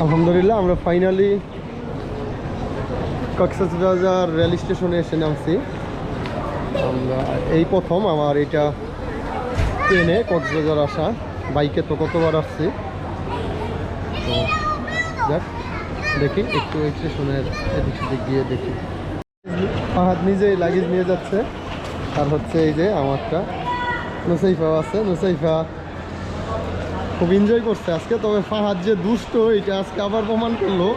আলহামদুলিল্লাহ আমরা finally Cox's Bazar rail স্টেশনে এসে নামছি। আমরা এই প্রথম আমার এটা ট্রেনে কক্সবাজার আসা, বাইকে তো কতবার আসছি। তো যাক দেখি একটু স্টেশনের এদিক সেদিক গিয়ে দেখি। ফাহাদ নিজেই লাগেজ নিয়ে যাচ্ছে, আর হচ্ছে এই যে আমারটা নুসাইফাও আছে। নুসাইফা খুব এনজয় করছে আজকে, তবে ফাহাদ যে দুষ্ট এটা আজকে আবার প্রমাণ করলো।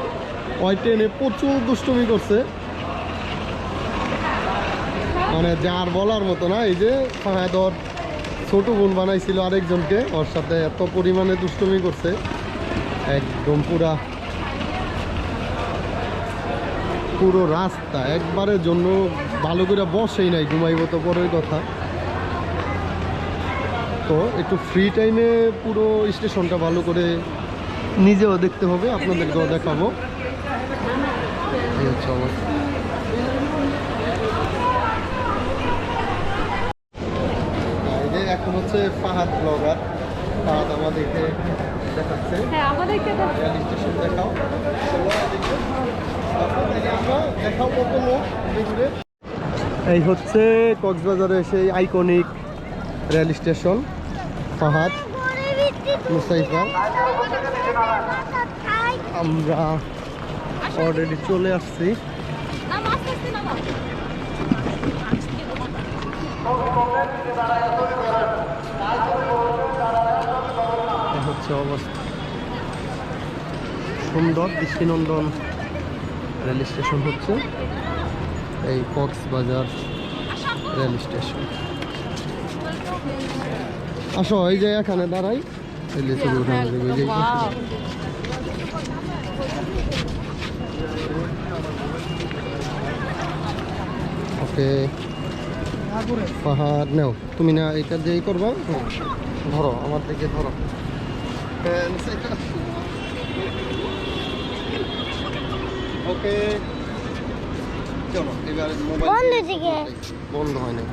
ওই ট্রেনে প্রচুর দুষ্টুমি করছে, মানে যার বলার মতো না। এই যে ফাহাদ ওর ছোট বোন বানাইছিল আরেকজনকে, ওর সাথে এত পরিমাণে দুষ্টুমি করছে একদম পুরো রাস্তা একবারের জন্য ভালো করে বসেই নাই, ঘুমাইব তো পরের কথা। তো একটু ফ্রি টাইমে পুরো স্টেশনটা ভালো করে নিজেও দেখতে হবে, আপনাদেরকেও দেখাবো। এই হচ্ছে অবস্থা। এই যে এখন হচ্ছে ফাহাদ ব্লগার, ফাহাদ আমাদেরকে দেখাচ্ছে। রেল স্টেশন দেখাও, দেখাও কত লোক ঘুরে। এই হচ্ছে কক্সবাজারের সেই আইকনিক রেল স্টেশন। ফাহাদ, মুসাইফা, আমরা অলরেডি চলে আসছি। হচ্ছে অবস্থা সুন্দর দৃষ্টিনন্দন রেল স্টেশন হচ্ছে এই কক্সবাজার রেল স্টেশন। আসো এই যে এখানে দাঁড়াই, ওকে। পাহাড় নাও তুমি, না এটা দিয়েই করবা। ধরো আমার দিকে ধরো। ওকে চলো এবার মোবাইল বন্ধ হয় না।